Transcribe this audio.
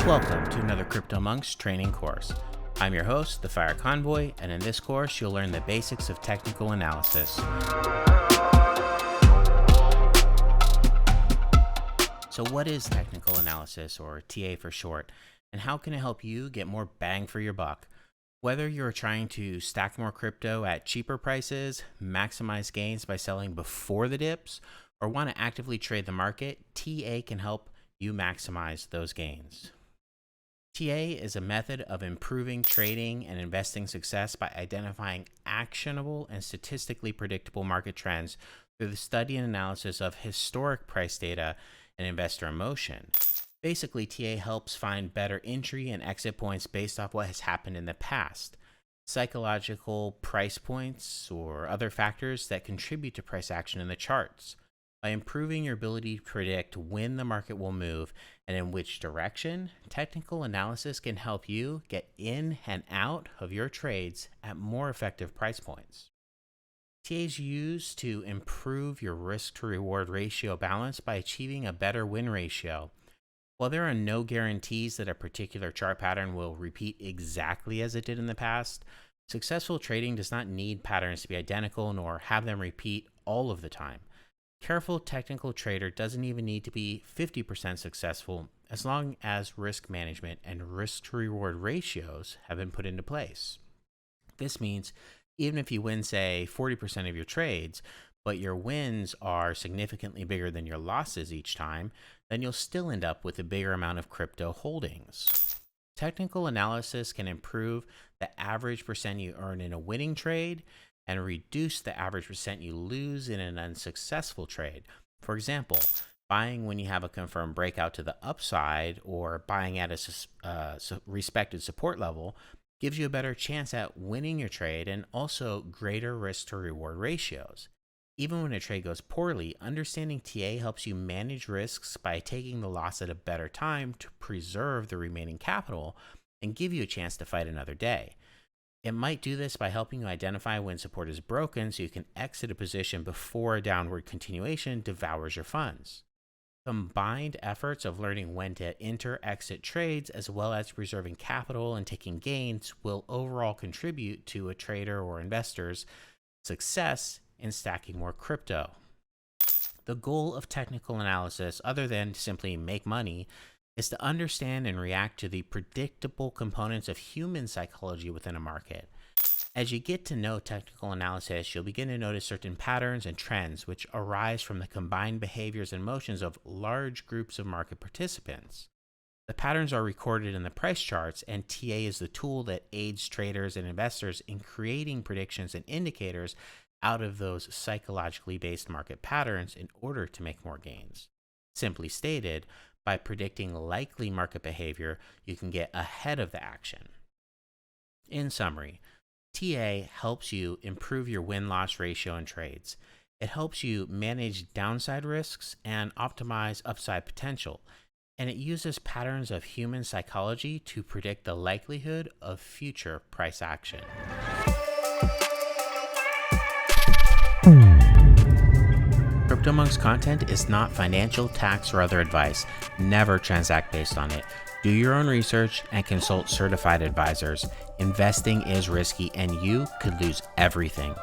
Welcome to another Crypto Monks training course. I'm your host, the Fire Convoy, and in this course you'll learn the basics of technical analysis. So what is technical analysis, or TA for short, and how can it help you get more bang for your buck? Whether you're trying to stack more crypto at cheaper prices, maximize gains by selling before the dips, or want to actively trade the market, TA can help you maximize those gains. TA is a method of improving trading and investing success by identifying actionable and statistically predictable market trends through the study and analysis of historic price data and investor emotion. Basically, TA helps find better entry and exit points based off what has happened in the past, psychological price points, or other factors that contribute to price action in the charts. By improving your ability to predict when the market will move and in which direction, technical analysis can help you get in and out of your trades at more effective price points. TA is used to improve your risk to reward ratio balance by achieving a better win ratio. While there are no guarantees that a particular chart pattern will repeat exactly as it did in the past, successful trading does not need patterns to be identical nor have them repeat all of the time. Careful technical trader doesn't even need to be 50% successful as long as risk management and risk to reward ratios have been put into place. This means even if you win, say, 40% of your trades, but your wins are significantly bigger than your losses each time, then you'll still end up with a bigger amount of crypto holdings. Technical analysis can improve the average percent you earn in a winning trade and reduce the average percent you lose in an unsuccessful trade. For example, buying when you have a confirmed breakout to the upside or buying at a respected support level gives you a better chance at winning your trade and also greater risk to reward ratios. Even when a trade goes poorly, understanding TA helps you manage risks by taking the loss at a better time to preserve the remaining capital and give you a chance to fight another day. It might do this by helping you identify when support is broken so you can exit a position before a downward continuation devours your funds. Combined efforts of learning when to enter, exit trades, as well as preserving capital and taking gains will overall contribute to a trader or investor's success in stacking more crypto. The goal of technical analysis, other than to simply make money, is to understand and react to the predictable components of human psychology within a market. As you get to know technical analysis, you'll begin to notice certain patterns and trends which arise from the combined behaviors and motions of large groups of market participants. The patterns are recorded in the price charts, and TA is the tool that aids traders and investors in creating predictions and indicators out of those psychologically based market patterns in order to make more gains. Simply stated, by predicting likely market behavior, you can get ahead of the action. In summary, TA helps you improve your win-loss ratio in trades. It helps you manage downside risks and optimize upside potential. And it uses patterns of human psychology to predict the likelihood of future price action. Crypto Monks content is not financial, tax, or other advice. Never transact based on it. Do your own research and consult certified advisors. Investing is risky and you could lose everything.